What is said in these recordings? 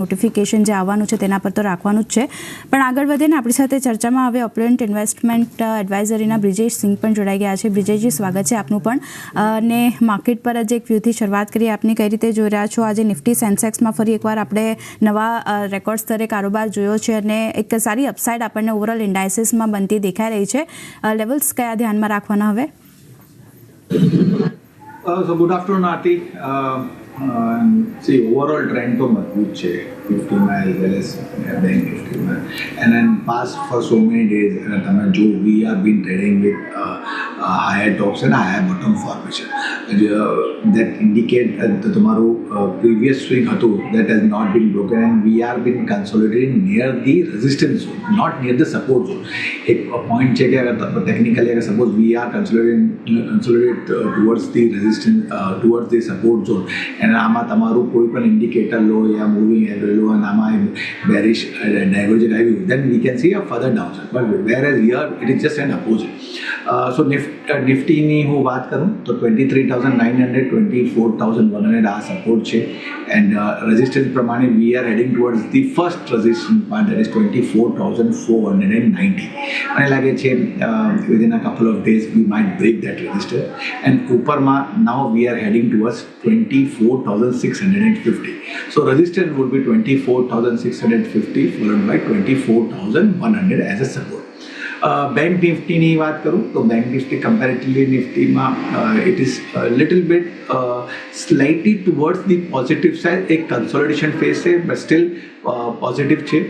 Notification જે આવવાનું છે તેના પર તો રાખવાનું જ છે. પણ આગળ વધીને આપણી સાથે ચર્ચામાં હવે ઓપરન્ટ ઇન્વેસ્ટમેન્ટ એડવાઇઝરીના બ્રિજેશ સિંહ પણ જોડાઈ ગયા છે. બ્રિજેશજી, સ્વાગત છે આપનું પણ. અને માર્કેટ પર જ એક વ્યૂથી શરૂઆત કરીએ. આપની કઈ રીતે જોઈ રહ્યા છો? આજે નિફ્ટી સેન્સેક્સમાં ફરી એકવાર આપણે નવા રેકોર્ડ સ્તરે કારોબાર જોયો છે અને એક સારી અપસાઇડ આપણને ઓવરઓલ ઇન્ડાઇસીસમાં બનતી દેખાઈ રહી છે. લેવલ્સ કયા ધ્યાનમાં રાખવાના હવે? So good afternoon, Aarti. See, overall trend તો મજબૂત છે 50 માં as well as bank Nifty માં. And then past for so many days, તમે જો we have been trading with higher tops and higher bottom formation. That indicate તમારું previous swing હતું that has not been broken and we are been consolidating near the resistance zone, not near the support zone. એક point છે કે અગર technically અગર suppose we are consolidate towards the resistance towards the support zone and આમાં તમારું કોઈ પણ indicator લો યા moving average લો અને આમાં બેરિશ ડાયવર્જન્ટ આવ્યું then we can see a further downside, but whereas here it is just an opposite. So નિફ્ટીની હું વાત કરું તો 23,900 24,100 આ સપોર્ટ છે એન્ડ રેઝિસ્ટન્સ પ્રમાણે we are heading towards the first resistance part, that is 24,490. મને લાગે છે within a couple of days we might break that resistance and ઉપરમાં now we are heading towards 24,650. So resistance would be 24,650 followed by 24,100 as a support. Bank નિફ્ટીની વાત કરું તો bank Nifty comparatively નિફ્ટીમાં it is little bit slightly towards the positive side. એક consolidation phase છે but still positive છે.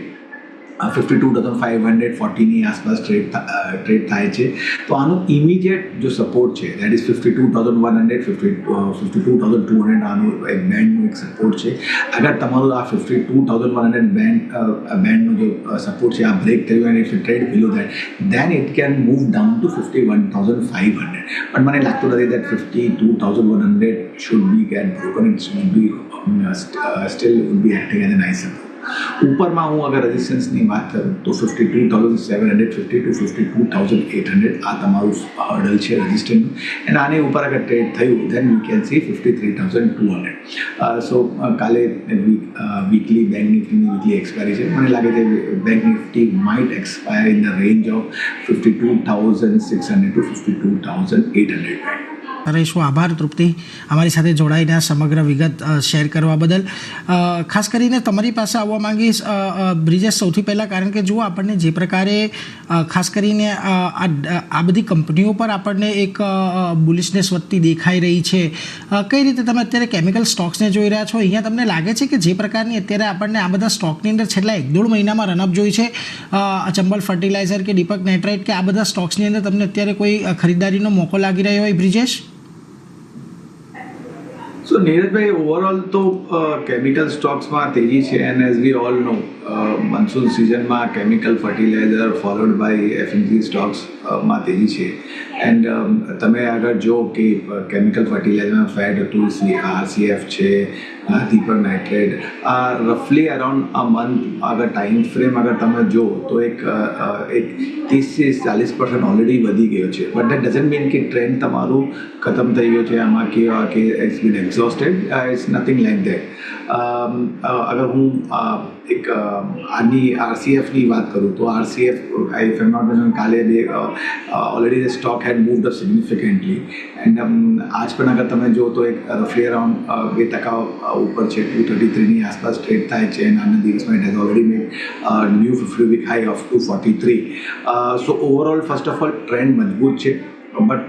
52,540ની આસપાસ ટ્રેડ થાય છે. તો આનું ઇમિડિયેટ જો સપોર્ટ છે દેટ ઇઝ 52,100 52,200 આનું એક બેન્ડનું એક સપોર્ટ છે. અગર તમારું આ 52,100 બેન્ડનું જો સપોર્ટ છે આ બ્રેક થયું અને if trade below that then it can move down to 51,500. પણ મને લાગતું નથી that 52,100 should be get broken. It should be still would be acting as a nice support. ઉપરમાં હું અગર રેઝિસ્ટન્સની વાત કરું તો 52,750 to 52,800 આ તમારું હર્ડલ છે રેઝિસ્ટન્સનું એન્ડ આની ઉપર અગર ટ્રેડ થયું દેન વી કેન સી 53,200. સો કાલે વીકલી બેંક નિફ્ટીની વીકલી એક્સપાયરી છે. મને લાગે છે bank Nifty might expire in the range of 52,600 to 52,800. રહીશું. આભાર તૃપ્તિ, અમારી સાથે જોડાઈને સમગ્ર વિગત શેર કરવા બદલ. ખાસ કરીને તમારી પાસે આવવા માંગીશ બ્રિજેશ, સૌથી પહેલાં, કારણ કે જુઓ આપણને જે પ્રકારે ખાસ કરીને આ બધી કંપનીઓ પર આપણને એક બુલિશનેસ વધતી દેખાઈ રહી છે. કઈ રીતે તમે અત્યારે કેમિકલ સ્ટોક્સને જોઈ રહ્યા છો? અહીંયા તમને લાગે છે કે જે પ્રકારની અત્યારે આપણને આ બધા સ્ટોકની અંદર છેલ્લા 1-1.5 મહિનામાં રનઅપ જોઈ છે, ચંબલ ફર્ટિલાઇઝર કે દીપક નાઇટ્રાઇટ કે આ બધા સ્ટોક્સની અંદર તમને અત્યારે કોઈ ખરીદારીનો મોકો લાગી રહ્યો હોય બ્રિજેશ? So નીરજભાઈ, ઓવરઓલ તો કેમિકલ સ્ટોક્સમાં તેજી છે and as we all know monsoon સિઝનમાં chemical fertilizer followed by FMC સ્ટોક્સમાં તેજી છે. એન્ડ તમે આગળ જો કે કેમિકલ ફર્ટિલાઇઝરમાં ફેડ હતું, આરસીએફ છે, દીપક નાઇટ્રેટ, આ રફલી અરાઉન્ડ અ મંથ અગર ટાઈમ ફ્રેમ અગર તમે જો તો એક 30-40% ઓલરેડી વધી ગયો છે. બટ દેટ ડઝન્ટ મીન કે ટ્રેન્ડ તમારું ખતમ થઈ ગયો છે આમાં કે it's been exhausted. It's nothing like that. અગર હું એક આની આરસીએફની વાત કરું તો RCF if am not mistaken કાલે already the stock had moved up significantly and આજ પણ અગર તમે જો તો એક રફલી અરાઉન્ડ 2% ઉપર છે. 233ની આસપાસ ટ્રેડ થાય છે અને આના દિવસમાં it has already made new 50-week high of 243. So overall first of all trend મજબૂત છે. બટ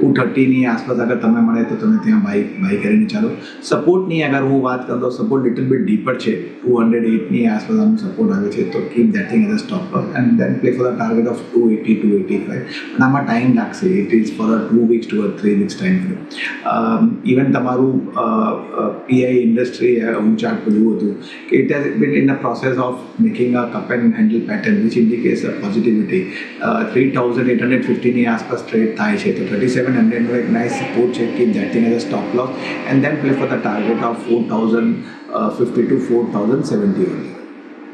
230ની આસપાસ અગર તમે મળે તો તમે ત્યાં બાય કરીને ચાલો. સપોર્ટની અગર હું વાત કરું તો સપોર્ટ લિટલ બિટ ડીપર છે. 208ની આસપાસ આનું સપોર્ટ આવે છે. તો keep that thing as a stop loss and then play for the target of 280-285. પણ આમાં ટાઈમ લાગશે. It is for a 2 weeks to a 3 weeks time frame. Even તમારું પીઆઈ ઇન્ડસ્ટ્રી હું ચાર્ટ પર જોયું હતું કે it has been in the process of making a cup and handle pattern which indicates a positivity. 3,850ની આસપાસ trade થાય છે તો 3,700નો એક નાઇસ સપોર્ટ છે. Keep that thing as a stop loss and then play for the target of 4,050 to 4,070 only.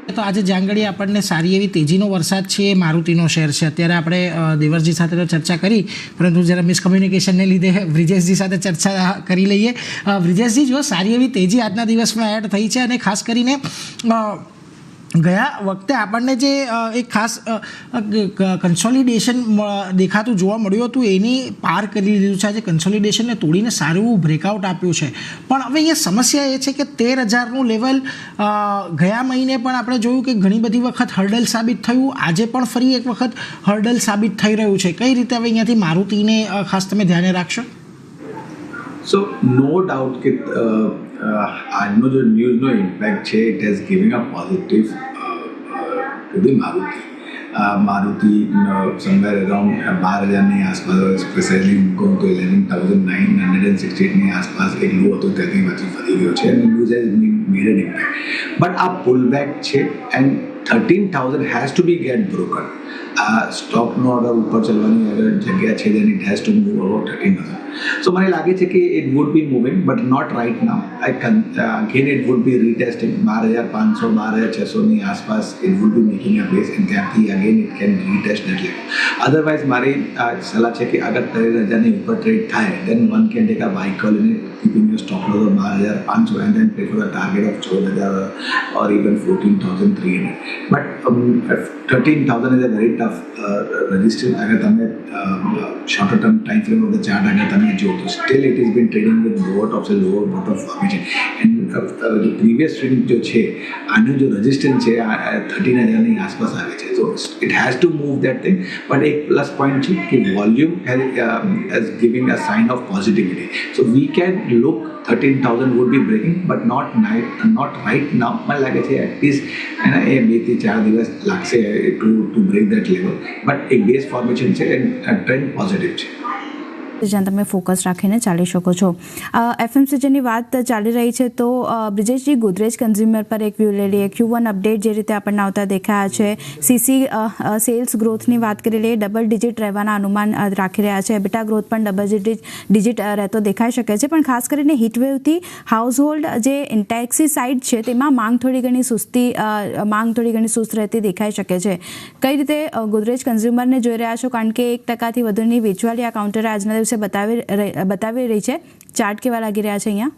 તો આજે જાંગડી આપણને સારી એવી તેજીનો વરસાદ છે એ મારુતિનો શેર છે. અત્યારે આપણે દેવરજી સાથે તો ચર્ચા કરી, પરંતુ જરા મિસકમ્યુનિકેશનને લીધે બ્રિજેશજી સાથે ચર્ચા કરી લઈએ. બ્રિજેશજી, જો સારી એવી તેજી આજના દિવસમાં એડ થઈ છે, અને ખાસ કરીને ગયા વખતે આપણને જે એક ખાસ કન્સોલિડેશન દેખાતું જોવા મળ્યું હતું એની પાર કરી લીધું છે. આજે કન્સોલિડેશનને તોડીને સારું એવું બ્રેકઆઉટ આપ્યું છે. પણ હવે એ સમસ્યા એ છે કે 13,000નું લેવલ ગયા મહિને પણ આપણે જોયું કે ઘણી બધી વખત હર્ડલ સાબિત થયું. આજે પણ ફરી એક વખત હર્ડલ સાબિત થઈ રહ્યું છે. કઈ રીતે હવે અહીંયાથી મારુતિને ખાસ તમે ધ્યાને રાખશો? સો નો ડાઉટ કે આજનો જો ન્યૂઝનો ઇમ્પેક્ટ છે, it has giving a positive to the Maruti somewhere around 12,000ની આસપાસ, સ્પેશિયલી કહું તો 11,968ની આસપાસ એક લો હતો, ત્યાંથી પાછી ફરી ગયો છે, અને news has made an impact. But આ પુલ બેક છે, and 13,000 has to be get broken. આ સ્ટોકનો અગર ઉપર ચલવાની અગર જગ્યા છે, then it has to move about 13,000. So મને લાગે છે કે it would be moving, but not right now. Again it would be retesting 12,500 12,600ની આસપાસ it would be making a base, and ત્યાંથી again it can retest that level. Otherwise મારી સલાહ છે કે અગર 13,000ની ઉપર ટ્રેડ થાય, then one can take a buy call in it, keeping your stop loss of 12,500 and then pay for the target of 14,000 or even 14,300. But 13,000 is a very tough resistance. अगर तमें shorter term time frame of the chart अगर तमें जो तो still it has been trading with lower tops and lower bottom formation, and the previous trend जो छे आने जो resistance छे 13,000ની આસપાસ આવે છે. So it has to move that thing, but एक plus point છે कि volume has giving a sign of positivity. So we can look 13,000 would be breaking, but not right now. મને લાગે છે એટલીસ્ટ એના એ 2 થી 4 દિવસ લાગશે to break that level, but એક બેઝ ફોર્મેશન છે એન્ડ ટ્રેન્ડ પોઝિટિવ છે. જ્યાં તમે ફોકસ રાખીને ચાલી શકો છો. એફએમસીજીની વાત ચાલી રહી છે, તો બ્રિજેશજી, ગોદરેજ કન્ઝ્યુમર પર એક વ્યૂ લઈ લઈએ. Q1 અપડેટ જે રીતે આપણને આવતા દેખાયા છે, સીસી સેલ્સ ગ્રોથની વાત કરી લઈએ, ડબલ ડિજિટ રહેવાના અનુમાન રાખી રહ્યા છે. એબિટા ગ્રોથ પણ ડબલ ડિજિટ રહેતો દેખાઈ શકે છે. પણ ખાસ કરીને હીટવેવથી હાઉસહોલ્ડ જે ઇન્ટેક્સી સાઇડ છે, તેમાં માંગ થોડી ઘણી સુસ્ત રહેતી દેખાઈ શકે છે. કઈ રીતે ગોદરેજ કન્ઝ્યુમરને જોઈ રહ્યા છો? કારણ કે 1%થી વધુની વેચવાલી આ કાઉન્ટરે આજના દિવસે બતાવી રહી છે. ચાર્ટ કેવા લાગી રહ્યા છે અહીંયા?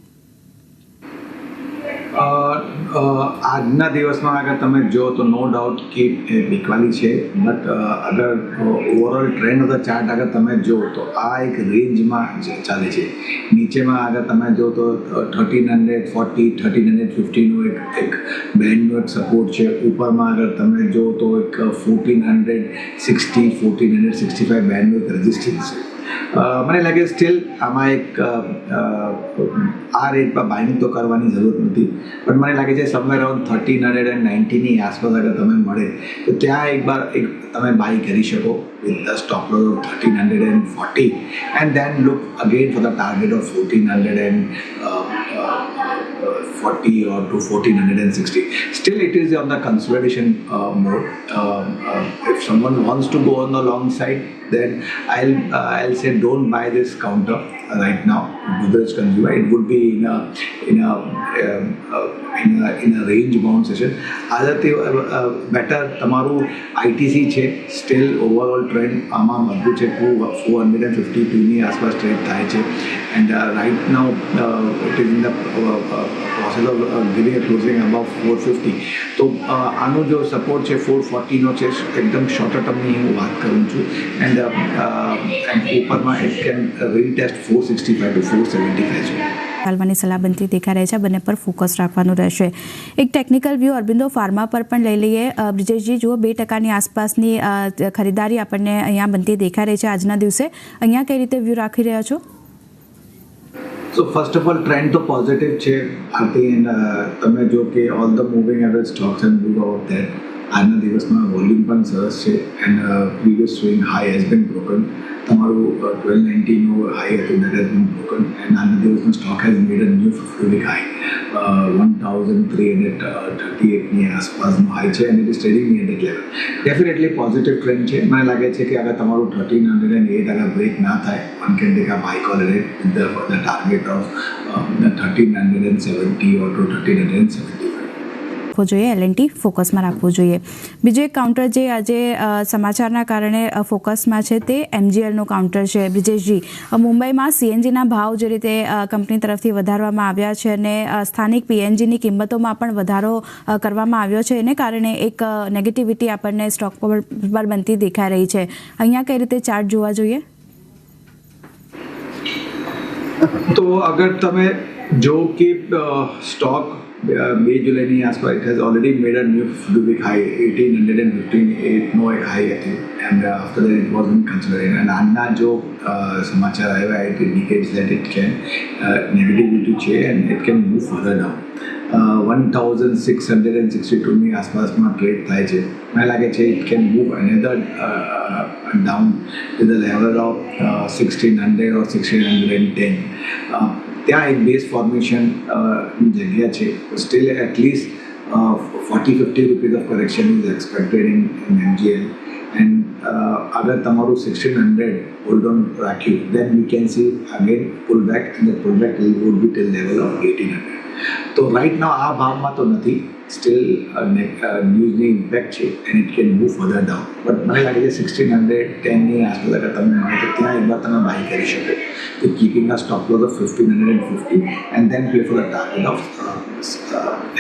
આજના દિવસમાં અગર તમે જો તો નો ડાઉટ કે બીકવાલી છે, બટ અગર overall trend of the chart અગર તમે જો તો આ એક રેન્જમાં ચાલે છે. નીચેમાં અગર તમે જો તો 1,340 1,350નું એક બેન્ડનો એક સપોર્ટ છે. ઉપરમાં અગર તમે જો તો એક 1,460 1,465 બેન્ડનું એક રેઝિસ્ટન્સ છે. મને લાગે સ્ટીલ આમાં એક આ રેટ પર બાઇંગ તો કરવાની જરૂર નથી, પણ મને લાગે છે સમવેર અરાઉન્ડ 1,390ની આસપાસ અગર તમે મળે તો ત્યાં એક તમે બાય કરી શકો with the stop loss of 1,340, and then look again for the target of 1,440 or to 1,460. Still it is on the consolidation mode. If someone wants to go on the long side, then I'll say don't buy this counter right now. Gudrez consumer, it would be in a range bound session. આનાથી better તમારું ITC છે, steel overall trend આમાં મજબૂત છે. 452ની આસપાસ trade થાય છે, and right now it is in the process of giving a closing about 450. તો આનો જો સપોર્ટ છે 440નો છે, એકદમ શોર્ટર ટર્મની હું વાત કરું છું, એન્ડ ઉપરમાં ઇટ કેન રીટેસ્ટ 465 to 475 છે. ચાલવાની સલાહ બનતી દેખાઈ રહી છે. બંને પર ફોકસ રાખવાનું રહેશે. એક ટેકનિકલ વ્યૂ અરબિંદો ફાર્મા પર પણ લઈ લઈએ. બ્રિજેશજી, જુઓ 2%ની આસપાસની ખરીદારી આપણને અહીંયા બનતી દેખાઈ રહી છે આજના દિવસે. અહીંયા કઈ રીતે વ્યૂ રાખી રહ્યા છો? So first of all trend તો પોઝિટિવ છે. આથી તમે જો કે all the moving average stocks and move out that. આજના દિવસમાં વોલ્યુમ પણ સરસ છે, એન્ડ previous swing high has been broken. તમારું 1,290નું હાઈ હતું, that has been broken, and આજના દિવસમાં stock has made a new 50-week high. 1,338ની આસપાસનો હાઈ છે, and it is trading near that level. Definitely positive trend છે. મને લાગે છે કે અગર તમારું 1,308 અગર બ્રેક ના થાય, one can take a buy call rate with the target of 1,370 or to 1,375. રાખવો જોઈએ, L&T ફોકસમાં રાખવું જોઈએ. બીજું એક કાઉન્ટર જે આજે સમાચારના કારણે ફોકસમાં છે તે MGLનું કાઉન્ટર છે. બ્રિજેશજી, મુંબઈમાં CNGના ભાવ જે રીતે કંપની તરફથી વધારવામાં આવ્યા છે અને સ્થાનિક PNGની કિંમતોમાં પણ વધારો કરવામાં આવ્યો છે, એને કારણે એક નેગેટિવિટી આપણને સ્ટોક પર બનતી દેખાઈ રહી છે. અહીંયા કઈ રીતે ચાર્ટ જોવા જોઈએ? તો અગર તમે જો કે સ્ટોક 2 જુલાઈની આસપાસ it has already made a new 50-week high 1815નો એક હાઈ હતી and after that it was not considered and આજના જો સમાચાર આવ્યા it indicates that it can negativity છે and it can move further down. 1662ની આસપાસમાં ટ્રેડ થાય છે. મને લાગે છે it can move another down to the level of 1600 or 1610. ત્યાં એક બેઝ ફોર્મેશન જગ્યા છે. Still at least 40-50 rupees of correction is expected in MGL and અગર તમારું 1600 હોલ્ડ ઓન રાખ્યું then we can see again pull back and the pull back would be till level of 1800. તો right નાઉ આ ભાવમાં તો નથી, સ્ટીલ ન્યૂઝની ઇમ્પેક્ટ છે and it can move further down. But મને લાગે છે 1610ની આસપાસ અગર તમે મળે તો ત્યાં એકવાર તમે બાય કરી શકો with keeping a stop loss of 1550 and then play for a target of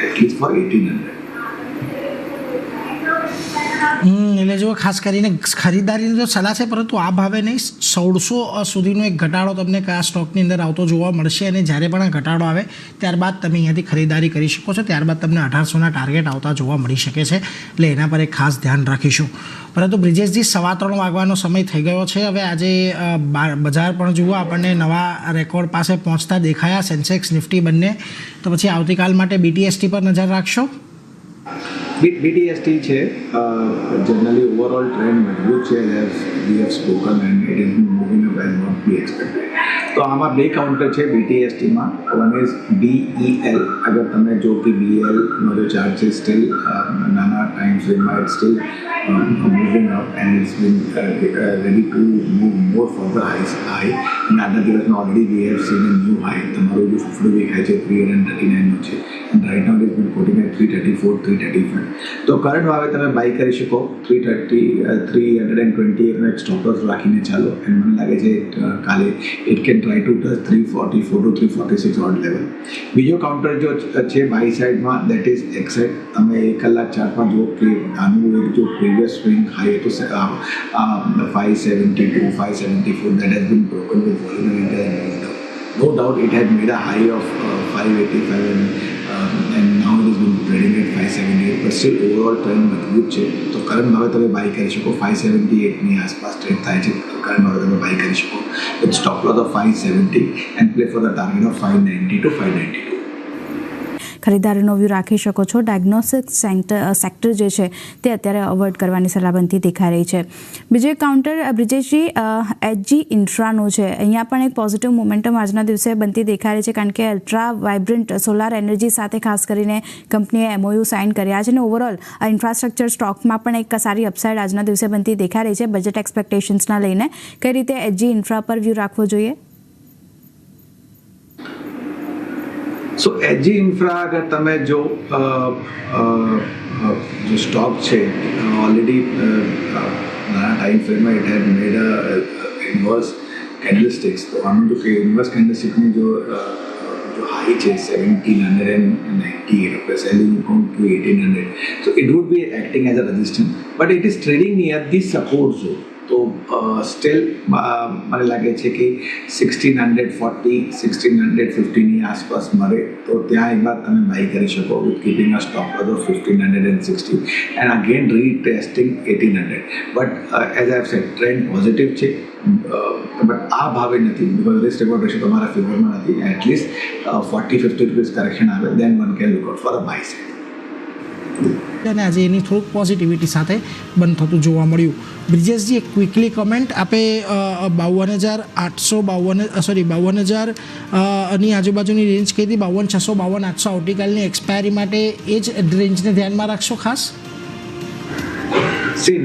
at least for 1800. એટલે જો ખાસ કરીને ખરીદારીની તો સલાહ છે, પરંતુ આ ભાવે નહીં, 1600 સુધીનો એક ઘટાડો તમને આ સ્ટોકની અંદર આવતો જોવા મળશે અને જ્યારે પણ આ ઘટાડો આવે ત્યારબાદ તમે અહીંયાથી ખરીદારી કરી શકો છો. ત્યારબાદ તમને 1800ના ટાર્ગેટ આવતા જોવા મળી શકે છે, એટલે એના પર એક ખાસ ધ્યાન રાખીશું. પરંતુ બ્રિજેશજી, 3:15 વાગવાનો સમય થઈ ગયો છે. હવે આજે બજાર પણ જુઓ આપણને નવા રેકોર્ડ પાસે પહોંચતા દેખાયા, સેન્સેક્સ નિફ્ટી બંને. તો પછી આવતીકાલ માટે BTST પર નજર રાખશો? BTST છે જનરલી ઓવરઓલ ટ્રેન્ડ મજબૂત છે as we have spoken and it is bin moving up as what we expected. તો આમાં 2 કાઉન્ટર છે BTSTમાં. One is BEL. અગર તમે જો કે BELનો જો ચાર્ટ છે સ્ટીલ નાના ટાઈમ ફ્રેમમાં it still moving up and it's been ready to move more for the high. અને આજના દિવસમાં already we have seen a new high. તમારું જો 50-week હાઈ છે 339નો છે and right now it been quoting at 334, 335. તો કરંટ ભાવે તમે બાય કરી શકો 320 એક સ્ટોપ લોસ રાખીને ચાલો. એન્ડ મને લાગે છે કાલે it can try to touch 344 to 346 odd level. બીજો કાઉન્ટર જો છે બાય સાઇડમાં દેટ ઇઝ એક્સેટ. તમે 1 કલાક ચાર્ટમાં જુઓ કે આનું એક જો પ્રીવિયસ સ્વિંગ હાઈ હતો 572, 574 that has been broken with volume and no doubt it had made a high of 585 and now it has been trading at 578 but still overall trend મજબૂત છે. તો કરંટ ભાવે તમે બાય કરી શકો 578ની આસપાસ trade થાય છે. કરંટ ભાવે તમે બાય કરી શકો with stop loss of 570 and play for the target of 590 to 592. ખરીદારીનો view રાખી શકો છો. ડાયગ્નોસ્ટિક સેક્ટર જે છે તે અત્યારે અવોઇડ કરવાની સલાહ બનતી દેખાઈ રહી છે. બીજું એક કાઉન્ટર બ્રિજેશજી HG ઇન્ફ્રાનું છે. અહીંયા પણ એક પોઝિટિવ મોમેન્ટમ આજના દિવસે બનતી દેખાઈ રહી છે, કારણ કે અલ્ટ્રા વાઇબ્રન્ટ સોલાર એનર્જી સાથે ખાસ કરીને કંપનીએ MOU સાઇન કર્યા છે અને ઓવરઓલ ઇન્ફ્રાસ્ટ્રક્ચર સ્ટોકમાં પણ એક સારી અપસાઇડ આજના દિવસે બનતી દેખાઈ રહી છે બજેટ એક્સપેક્ટેશન્સના લઈને. કઈ રીતે HG ઇન્ફ્રા પર વ્યૂ રાખવો જોઈએ? સો HG ઇન્ફ્રા અગર તમે જો સ્ટોક છે ઓલરેડી નાના ટાઈમ ફ્રેમમાં it head made a inverse કેન્ડલસ્ટિક્સ. તો આનું જો કે ઇન્વર્સ કેન્ડલસ્ટિકની જો હાઈ છે 1798 રૂપિયા selling to 1800. So it would be acting as a resistance but it is trading near the support zone. તો સ્ટીલ મને લાગે છે કે 1640, 1650ની આસપાસ મળે તો ત્યાં એકવાર તમે બાય કરી શકો with keeping a stop loss of 1560 and again retesting 1800. But as I have sad trend positive છે બટ આ ભાવે નથી બિકોઝ રિસ્ક રિવોર્ડ રેશિયો તમારા ફેવરમાં નથી. એટલીસ્ટ 40-50 રૂપીઝ કરેક્શન આવે then one can look out for a buy side. અને આજે એની થોડુંક પોઝિટિવિટી સાથે બંધ થતું જોવા મળ્યું. બ્રિજેશજી, એક ક્વિકલી કમેન્ટ આપે 52,852 ની આજુબાજુની રેન્જ કહી હતી, 52,600, 52,800 આવતીકાલની એક્સપાયરી માટે એ જ રેન્જને ધ્યાનમાં રાખશો ખાસ? સી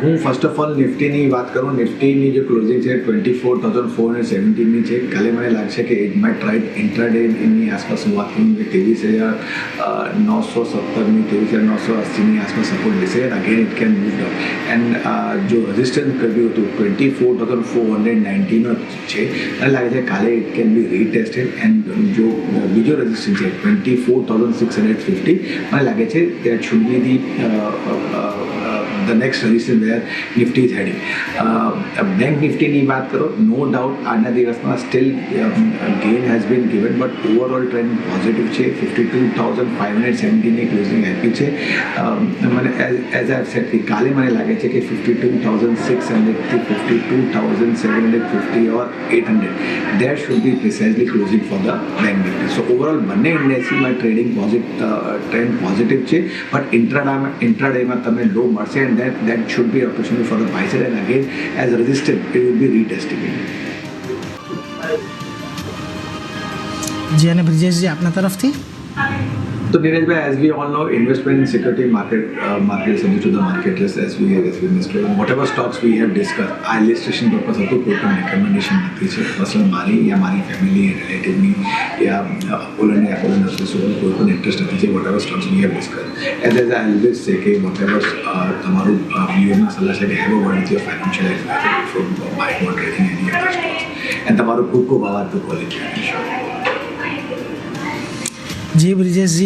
હું ફર્સ્ટ ઓફ ઓલ નિફ્ટીની વાત કરું, નિફ્ટીની જે ક્લોઝિંગ છે 24,417ની છે. કાલે મને લાગશે કે ઇટ માઇટ ટ્રાય ઇન્ટ્રાડેની આસપાસ હું વાત કરું કે 23,970ની 23,980ની આસપાસ સપોર્ટ લેશે. Again it can move down and જો રેઝિસ્ટન્સ કર્યું હતું 24,490નો છે, મને લાગે છે કાલે ઇટ કેન બી રીટેસ્ટેડ. એન્ડ જો બીજો રેઝિસ્ટન્સ છે 24,650, મને લાગે છે that should be the next resistance where Nifty is heading. Bank Nifty ની વાત કરો, no doubt આજના દિવસમાં still gain has been given, but overall trend positive છે. 52,570ની ક્લોઝિંગ આપી છે. મને એઝ આઈ સેડ કે કાલે મને લાગે છે કે 52,600 થી 52,750 or 800 there should be precisely closing for the Bank Nifty. So overall બંને ઇન્ડેક્સમાં ટ્રેડિંગ ટ્રેન્ડ પોઝિટિવ છે, બટ ઇન્ટ્રાડેમાં તમે લો મળશે and that should be opportunity for the buy side, and again as resistance it will be retesting it. જી અને બ્રિજેશજી આપના તરફથી So Neerajbhai, as we all know, investment in security market is subject to the market risk as we discussed. Whatever stocks we have discussed, આ illustration purpose હતું, કોઈ પણ recommendation નથી છે. Personal મારી યા મારી ફેમિલી રિલેટિવની યા અપોલોની કોઈ પણ ઇન્ટરેસ્ટ નથી છે. whatever stocks we have discussed, as I always say કે whatever તમારું વ્યુઅરના સલાહ છે કે have a word with your financial advisor before buying or trading any other stocks. and તમારું ખૂબ ખૂબ આભાર to quality. જી બ્રિજેશજી